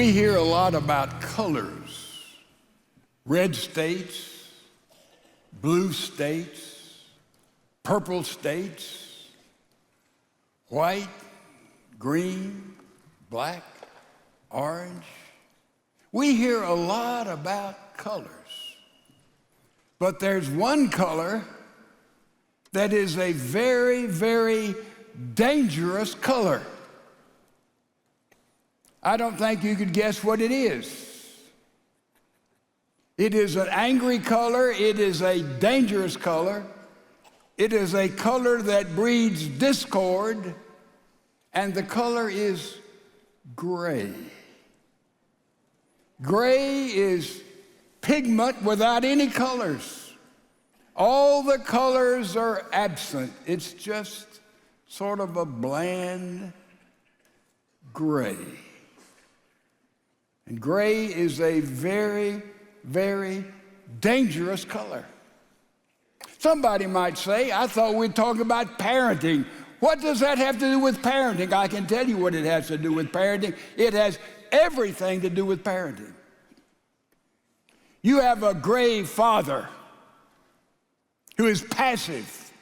We hear a lot about colors. Red states, blue states, purple states, white, green, black, orange. We hear a lot about colors. But there's one color that is a very, very dangerous color. I don't think you could guess what it is. It is an angry color. It is a dangerous color. It is a color that breeds discord, and the color is gray. Gray is pigment without any colors. All the colors are absent. It's just sort of a bland gray. And gray is a very, very dangerous color. Somebody might say, I thought we'd talk about parenting. What does that have to do with parenting? I can tell you what it has to do with parenting. It has everything to do with parenting. You have a gray father who is passive.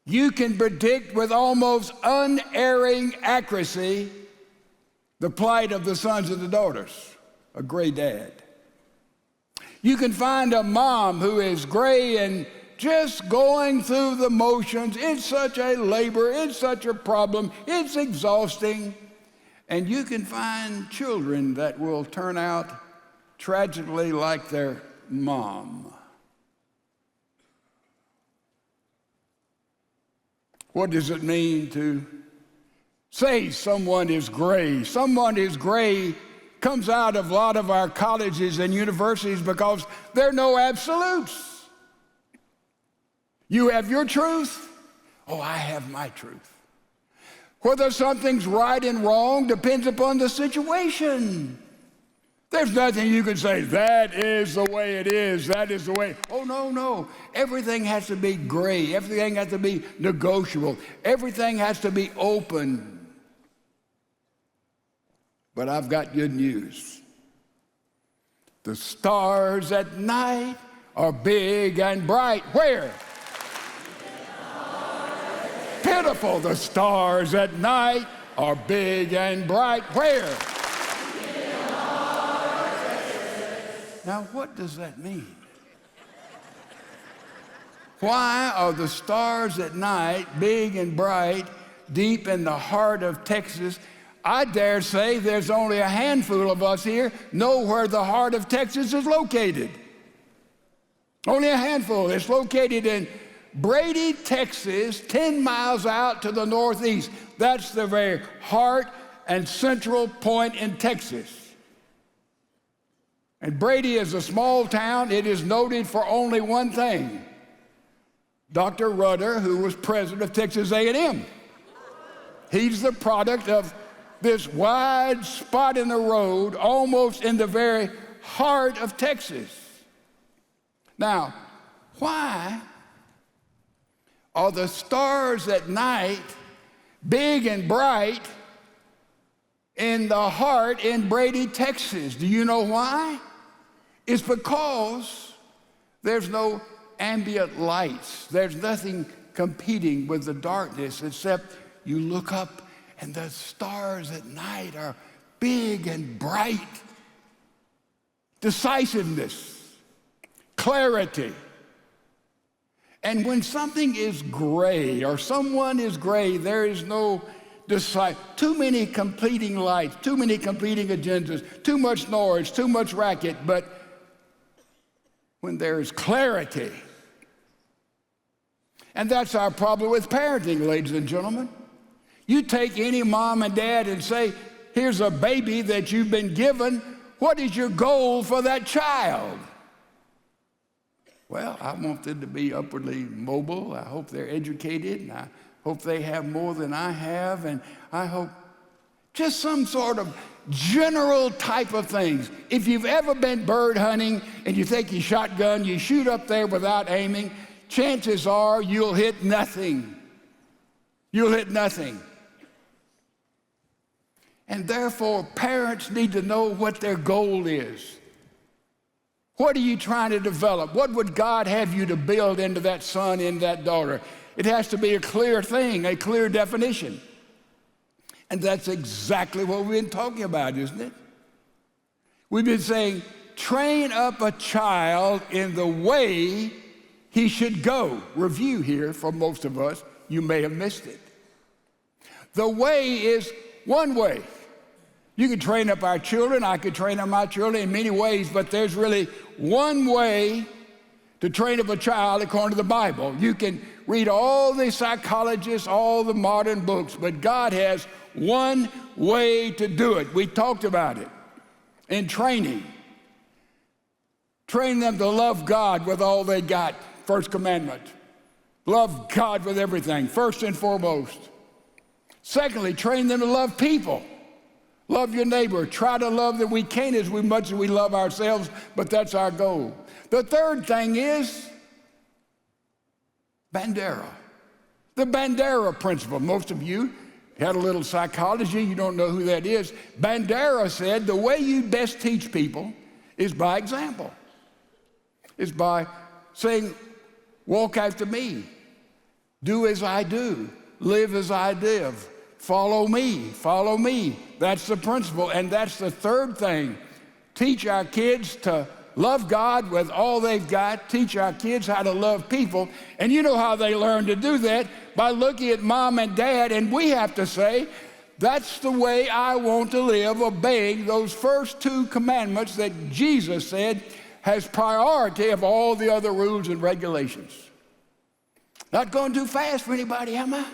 You can predict with almost unerring accuracy the plight of the sons and the daughters, a gray dad. You can find a mom who is gray and just going through the motions. It's such a labor, it's such a problem, it's exhausting. And you can find children that will turn out tragically like their mom. What does it mean to say someone is gray? Someone is gray comes out of a lot of our colleges and universities because there are no absolutes. You have your truth. Oh, I have my truth. Whether something's right and wrong depends upon the situation. There's nothing you can say, that is the way it is, that is the way. Oh, no. Everything has to be gray. Everything has to be negotiable. Everything has to be open. But I've got good news. The stars at night are big and bright. Where? Pitiful. The stars at night are big and bright. Where? Now, what does that mean? Why are the stars at night big and bright deep in the heart of Texas? I dare say there's only a handful of us here know where the heart of Texas is located. Only a handful. It's located in Brady, Texas, 10 miles out to the northeast. That's the very heart and central point in Texas. And Brady is a small town. It is noted for only one thing. Dr. Rudder, who was president of Texas A&M. He's the product of this wide spot in the road, almost in the very heart of Texas. Now, why are the stars at night big and bright in the heart in Brady, Texas? Do you know why? It's because there's no ambient lights. There's nothing competing with the darkness except you look up and the stars at night are big and bright. Decisiveness, clarity. And when something is gray or someone is gray, there is no too many completing lights, too many completing agendas, too much noise, too much racket. But when there is clarity, and that's our problem with parenting, ladies and gentlemen. You take any mom and dad and say, here's a baby that you've been given. What is your goal for that child? Well, I want them to be upwardly mobile. I hope they're educated, and I hope they have more than I have, and I hope just some sort of general type of things. If you've ever been bird hunting and you take your shotgun, you shoot up there without aiming, chances are you'll hit nothing. You'll hit nothing. And therefore, parents need to know what their goal is. What are you trying to develop? What would God have you to build into that son, in that daughter? It has to be a clear thing, a clear definition. And that's exactly what we've been talking about, isn't it? We've been saying, train up a child in the way he should go. Review here for most of us. You may have missed it. The way is one way. You can train up our children. I could train up my children in many ways, but there's really one way to train up a child according to the Bible. You can read all the psychologists, all the modern books, but God has one way to do it. We talked about it in training. Train them to love God with all they got. First commandment. Love God with everything, first and foremost. Secondly, train them to love people. Love your neighbor. Try to love that we can as much as we love ourselves, but that's our goal. The third thing is Bandera. The Bandera principle. Most of you had a little psychology. You don't know who that is. Bandera said the way you best teach people is by example. Is by saying, walk after me. Do as I do. Live as I live. Follow me. Follow me. That's the principle. And that's the third thing. Teach our kids to love God with all they've got. Teach our kids how to love people. And you know how they learn to do that? By looking at mom and dad. And we have to say, that's the way I want to live, obeying those first two commandments that Jesus said has priority of all the other rules and regulations. Not going too fast for anybody, am I?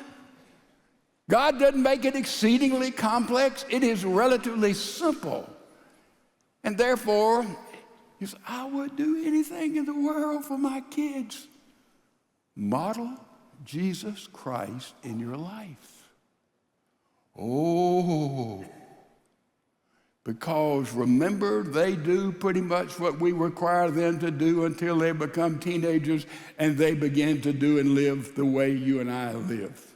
God doesn't make it exceedingly complex. It is relatively simple. And therefore, you say, I would do anything in the world for my kids. Model Jesus Christ in your life. Oh, because remember, they do pretty much what we require them to do until they become teenagers and they begin to do and live the way you and I live,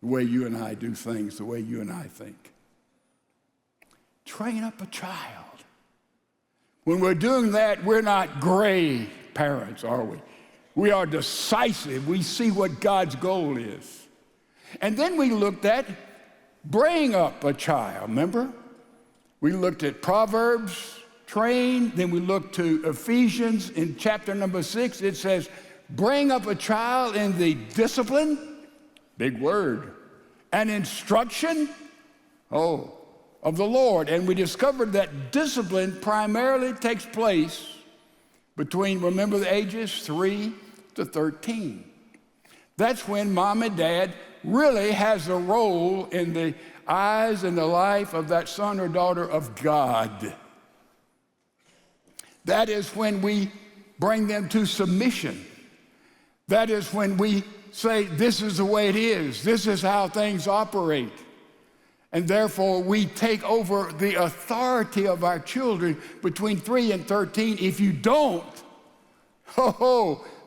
the way you and I do things, the way you and I think. Train up a child. When we're doing that, we're not gray parents, are we? We are decisive. We see what God's goal is. And then we looked at bring up a child, remember? We looked at Proverbs, train, then we looked to Ephesians in chapter number 6. It says, bring up a child in the discipline, big word, and instruction, of the Lord. And we discovered that discipline primarily takes place between, remember the ages, 3 to 13. That's when mom and dad really has a role in the eyes and the life of that son or daughter of God. That is when we bring them to submission. That is when we say, this is the way it is. This is how things operate. And therefore, we take over the authority of our children between 3 and 13. If you don't,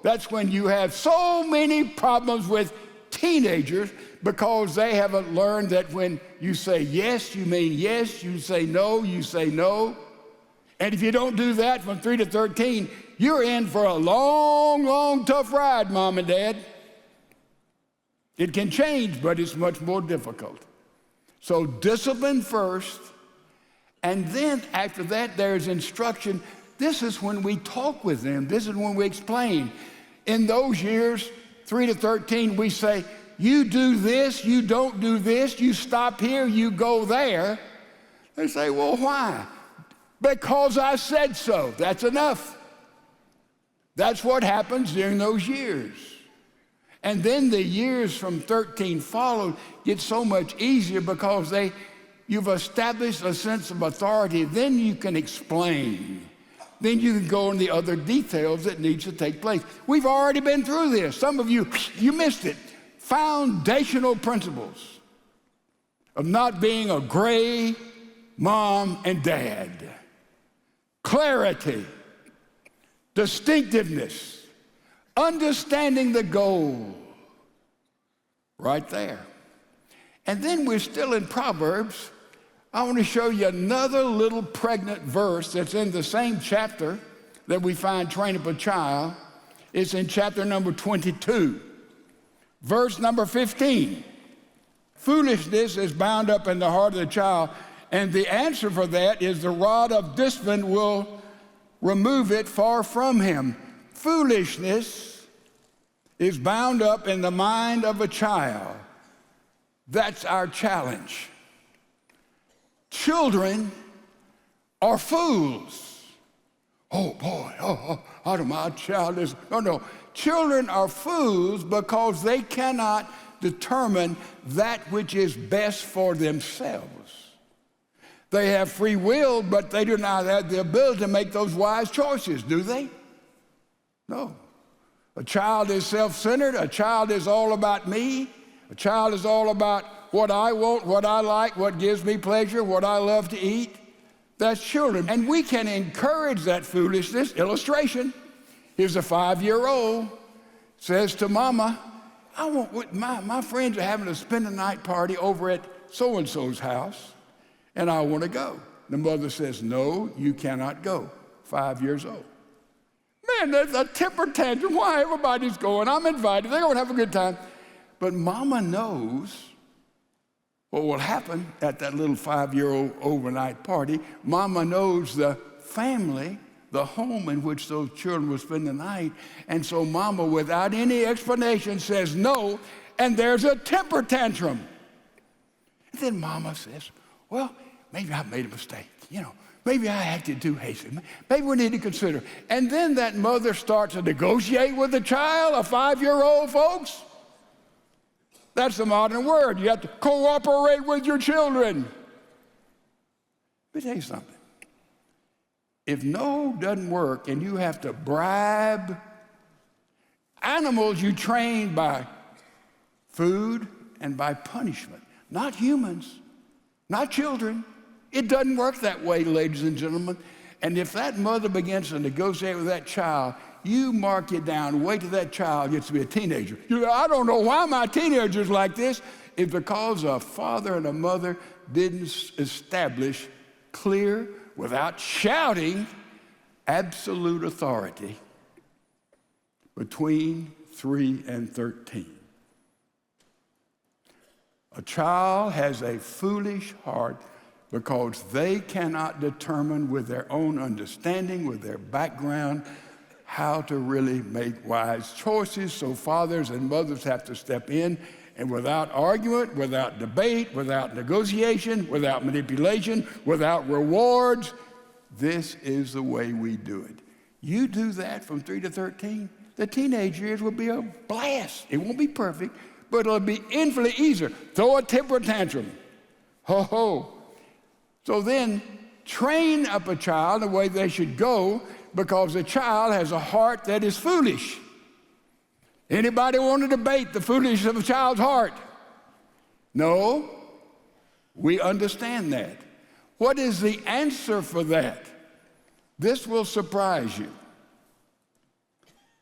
that's when you have so many problems with teenagers, because they haven't learned that when you say yes, you mean yes. You say no, you say no. And if you don't do that from 3 to 13, you're in for a long, long, tough ride, mom and dad. It can change, but it's much more difficult. So discipline first, and then after that, there's instruction. This is when we talk with them. This is when we explain. In those years, 3 to 13, we say, you do this, you don't do this, you stop here, you go there. They say, well, why? Because I said so. That's enough. That's what happens during those years. And then the years from 13 followed get so much easier because you've established a sense of authority. Then you can explain. Then you can go into the other details that need to take place. We've already been through this. Some of you missed it. Foundational principles of not being a gray mom and dad. Clarity, distinctiveness, understanding the goal. Right there. And then we're still in Proverbs, I want to show you another little pregnant verse that's in the same chapter that we find train up a child. It's in chapter number 22, verse number 15. Foolishness is bound up in the heart of the child, and the answer for that is the rod of discipline will remove it far from him. Foolishness is bound up in the mind of a child. That's our challenge. Children are fools. Oh boy, out of my child is, no. Children are fools because they cannot determine that which is best for themselves. They have free will, but they do not have the ability to make those wise choices, do they? No. A child is self-centered. A child is all about me. A child is all about what I want, what I like, what gives me pleasure, what I love to eat. That's children. And we can encourage that foolishness. Illustration. Here's a 5-year-old says to mama, my friends are having a spend the night party over at so-and-so's house, and I want to go. The mother says, no, you cannot go. 5 years old. Man, there's a temper tantrum. Why everybody's going? I'm invited. They're going to have a good time. But mama knows what will happen at that little 5-year-old overnight party. Mama knows the family, the home in which those children will spend the night. And so mama, without any explanation, says no, and there's a temper tantrum. And then mama says, well, maybe I made a mistake. Maybe I acted too hastily. Maybe we need to consider. And then that mother starts to negotiate with the child, a 5-year-old, folks. That's the modern word. You have to cooperate with your children. Let me tell you something. If no doesn't work and you have to bribe animals, you train by food and by punishment, not humans, not children. It doesn't work that way, ladies and gentlemen. And if that mother begins to negotiate with that child, you mark it down. Wait till that child gets to be a teenager. I don't know why my teenager's like this. It's because a father and a mother didn't establish clear, without shouting, absolute authority between 3 and 13. A child has a foolish heart because they cannot determine with their own understanding, with their background, how to really make wise choices. So fathers and mothers have to step in, and without argument, without debate, without negotiation, without manipulation, without rewards, this is the way we do it. You do that from 3 to 13, the teenage years will be a blast. It won't be perfect, but it'll be infinitely easier. Throw a temper tantrum. Ho, ho. So then, train up a child the way they should go, because a child has a heart that is foolish. Anybody want to debate the foolishness of a child's heart? No, we understand that. What is the answer for that? This will surprise you.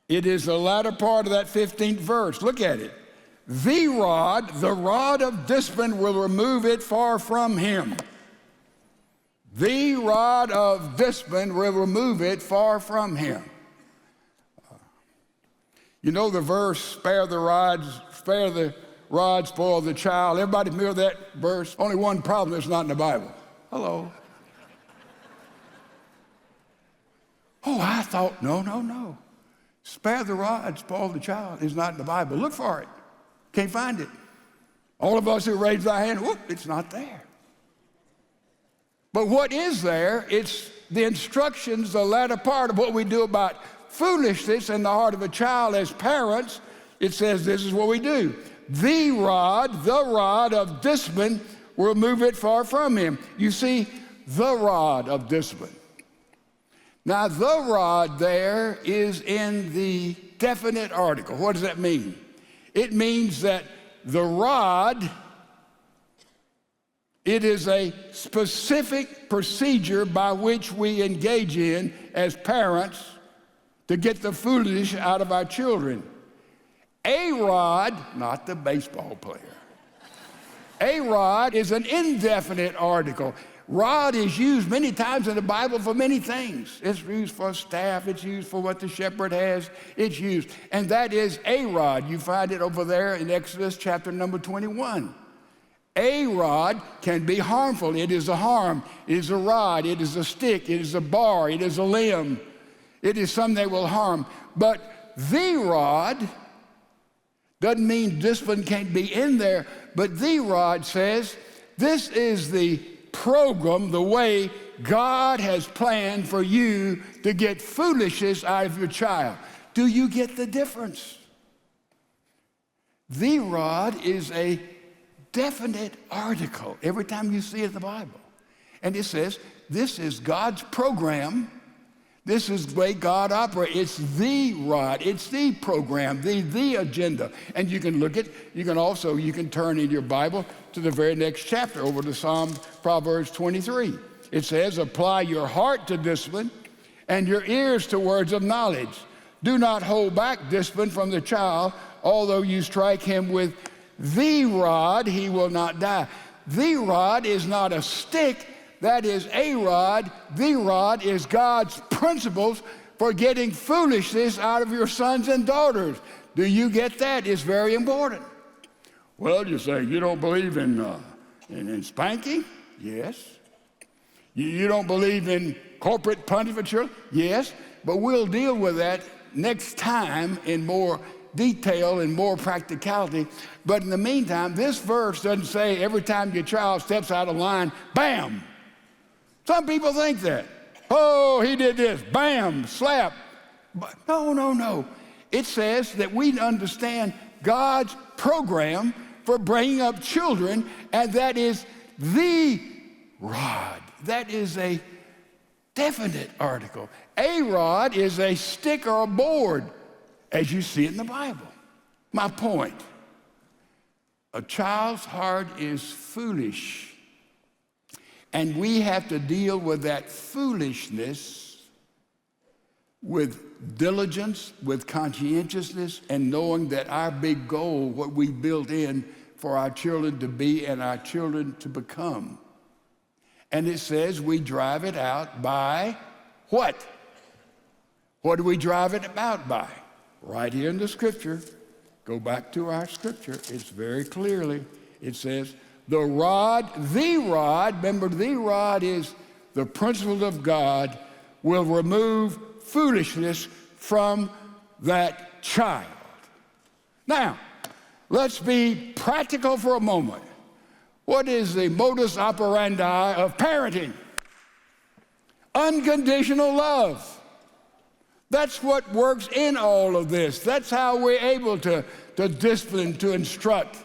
It is the latter part of that 15th verse. Look at it. The rod of discipline will remove it far from him. The rod of discipline will remove it far from him. You know the verse, spare the rod, spoil the child. Everybody familiar with that verse? Only one problem, it's not in the Bible. Hello. Oh, I thought, no. Spare the rod, spoil the child is not in the Bible. Look for it. Can't find it. All of us who raised our hand, whoop, it's not there. But what is there? It's the instructions, the latter part of what we do about foolishness in the heart of a child as parents. It says this is what we do. The rod of discipline will remove it far from him. You see, the rod of discipline. Now, the rod there is in the definite article. What does that mean? It means that the rod, it is a specific procedure by which we engage in as parents to get the foolish out of our children. A rod, not the baseball player. A rod is an indefinite article. Rod is used many times in the Bible for many things. It's used for a staff. It's used for what the shepherd has. It's used. And that is a rod. You find it over there in Exodus chapter number 21. A rod can be harmful. It is a harm. It is a rod. It is a stick. It is a bar. It is a limb. It is something that will harm. But the rod doesn't mean discipline can't be in there, but the rod says this is the program, the way God has planned for you to get foolishness out of your child. Do you get the difference? The rod is a definite article every time you see it in the Bible. And it says, this is God's program. This is the way God operates. It's the rod. It's the program, the agenda. And you can look at, you can turn in your Bible to the very next chapter over to Proverbs 23. It says, apply your heart to discipline and your ears to words of knowledge. Do not hold back discipline from the child. Although you strike him with the rod, he will not die. The rod is not a stick. That is a rod. The rod is God's principles for getting foolishness out of your sons and daughters. Do you get that? It's very important. Well, you say, you don't believe in spanking? Yes. You don't believe in corporate punishment? Sure. Yes. But we'll deal with that next time in more detail and more practicality. But in the meantime, this verse doesn't say every time your child steps out of line, bam. Some people think that. Oh, he did this, bam, slap. But no. It says that we understand God's program for bringing up children, and that is the rod. That is a definite article. A rod is a stick or a board, as you see it in the Bible. My point, a child's heart is foolish. And we have to deal with that foolishness with diligence, with conscientiousness, and knowing that our big goal, what we built in for our children to be and our children to become. And it says we drive it out by what? What do we drive it out by? Right here in the scripture. Go back to our scripture. It's very clearly, it says, the rod, remember the rod is the principle of God, will remove foolishness from that child. Now, let's be practical for a moment. What is the modus operandi of parenting? Unconditional love. That's what works in all of this. That's how we're able to discipline, to instruct.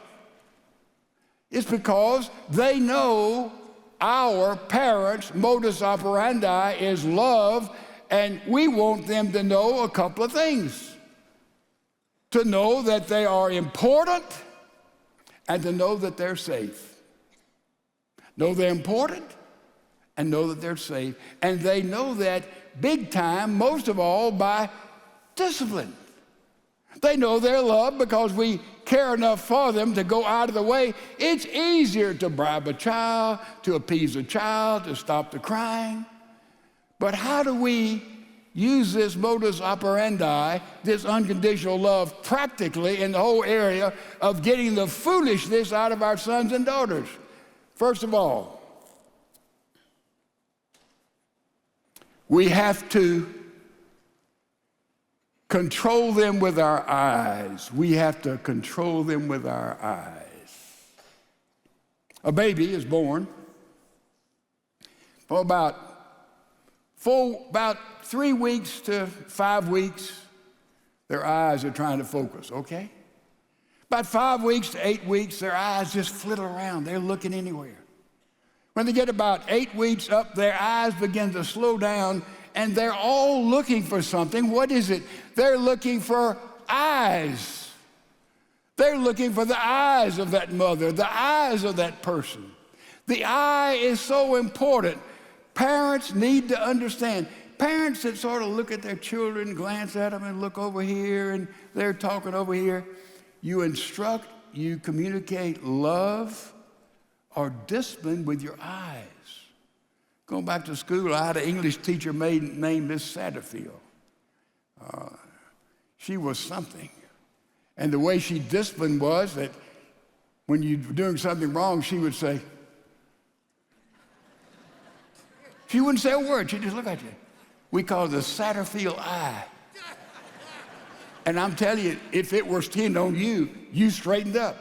It's because they know our parents' modus operandi is love, and we want them to know a couple of things. To know that they are important and to know that they're safe. Know they're important and know that they're safe. And they know that big time, most of all, by discipline. They know they're loved because we care enough for them to go out of the way. It's easier to bribe a child, to appease a child, to stop the crying. But how do we use this modus operandi, this unconditional love, practically in the whole area of getting the foolishness out of our sons and daughters? First of all, we have to control them with our eyes. We have to control them with our eyes. A baby is born. For about 3 weeks to 5 weeks, their eyes are trying to focus, okay? About 5 weeks to 8 weeks, their eyes just flitter around. They're looking anywhere. When they get about 8 weeks up, their eyes begin to slow down, and they're all looking for something. What is it? They're looking for eyes. They're looking for the eyes of that mother, the eyes of that person. The eye is so important. Parents need to understand. Parents that sort of look at their children, glance at them, and look over here, and they're talking over here. You instruct, you communicate love, or discipline with your eyes. Going back to school, I had an English teacher named Miss Satterfield. She was something. And the way she disciplined was that when you were doing something wrong, she would say, she wouldn't say a word, she'd just look at you. We call it the Satterfield eye. And I'm telling you, if it was 10 on you, you straightened up.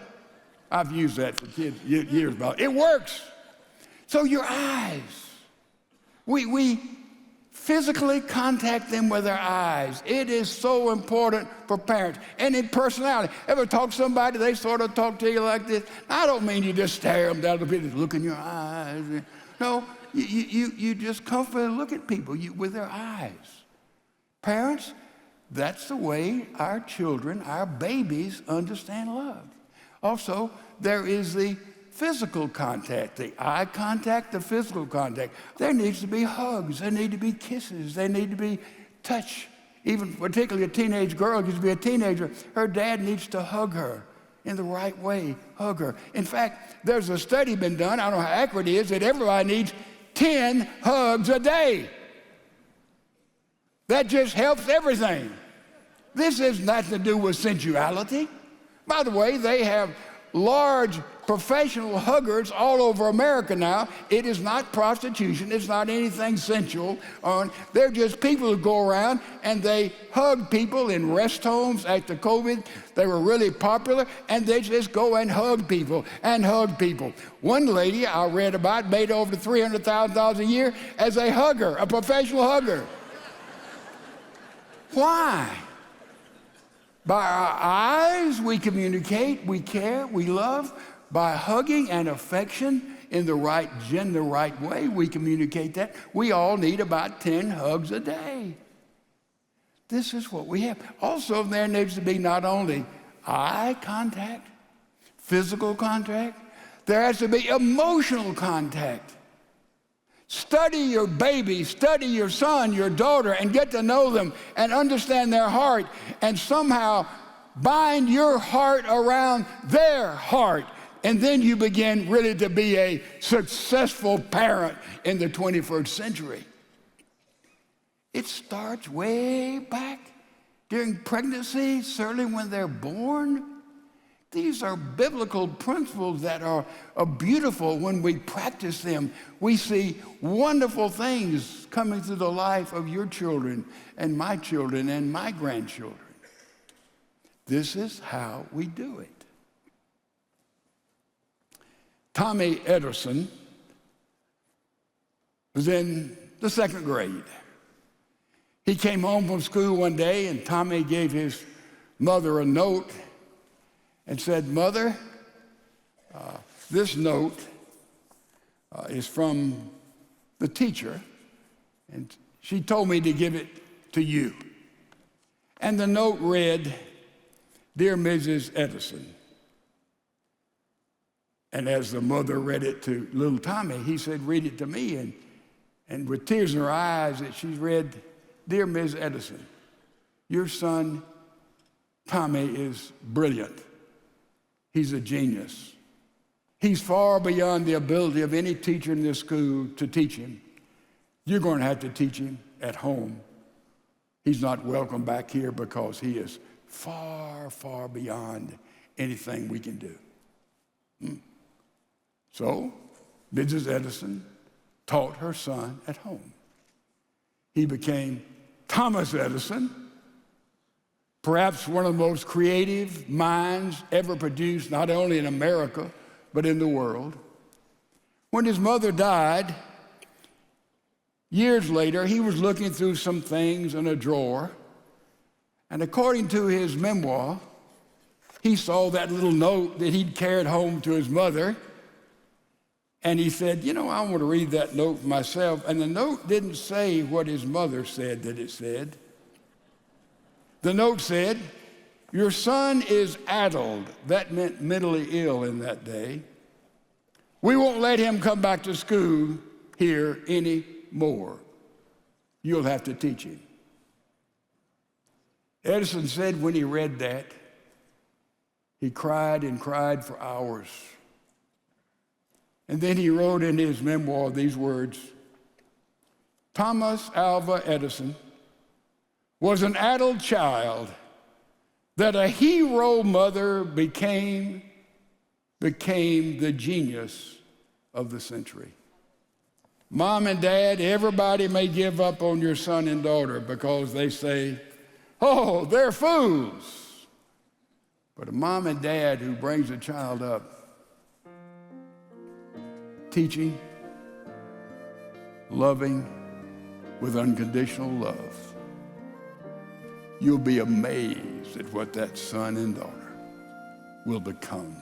I've used that for kids years ago. It works. So your eyes, we physically contact them with our eyes. It is so important for parents. And in personality, ever talk to somebody, they sort of talk to you like this. I don't mean you just stare them down the bit, look in your eyes. No, you just comfortably look at people with their eyes. Parents, that's the way our children, our babies understand love. Also, there is the physical contact, the eye contact, the physical contact. There needs to be hugs, there need to be kisses, there need to be touch. Even particularly a teenage girl, gets to be a teenager, her dad needs to hug her in the right way, hug her. In fact, there's a study been done, I don't know how accurate it is, that everybody needs 10 hugs a day. That just helps everything. This has nothing to do with sensuality. By the way, they have large professional huggers all over America now. It is not prostitution. It's not anything sensual. They're just people who go around and they hug people in rest homes. After COVID, they were really popular, and they just go and hug people and hug people. One lady I read about made over $300,000 a year as a hugger, a professional hugger. Why? By our eyes, we communicate, we care, we love. By hugging and affection in the right way, we communicate that. We all need about 10 hugs a day. This is what we have. Also, there needs to be not only eye contact, physical contact, there has to be emotional contact. Study your baby, study your son, your daughter, and get to know them and understand their heart, and somehow bind your heart around their heart. And then you begin really to be a successful parent in the 21st century. It starts way back during pregnancy, certainly when they're born. These are biblical principles that are beautiful when we practice them. We see wonderful things coming through the life of your children and my grandchildren. This is how we do it. Tommy Edison was in the 2nd grade. He came home from school one day, and Tommy gave his mother a note and said, "Mother, this note is from the teacher, and she told me to give it to you." And the note read, "Dear Mrs. Edison." And as the mother read it to little Tommy, he said, "Read it to me." And with tears in her eyes, she's read, "Dear Ms. Edison, your son, Tommy, is brilliant. He's a genius. He's far beyond the ability of any teacher in this school to teach him. You're going to have to teach him at home. He's not welcome back here because he is far, far beyond anything we can do." So Mrs. Edison taught her son at home. He became Thomas Edison, perhaps one of the most creative minds ever produced, not only in America, but in the world. When his mother died, years later, he was looking through some things in a drawer, and according to his memoir, he saw that little note that he'd carried home to his mother, and he said, I want to read that note myself. And the note didn't say what his mother said that it said. The note said, "Your son is addled." That meant mentally ill in that day. "We won't let him come back to school here anymore. You'll have to teach him." Edison said when he read that, he cried and cried for hours. And then he wrote in his memoir these words: Thomas Alva Edison was an adult child that a hero mother became the genius of the century. Mom and dad, everybody may give up on your son and daughter because they say, oh, they're fools. But a mom and dad who brings a child up, teaching, loving, with unconditional love, you'll be amazed at what that son and daughter will become.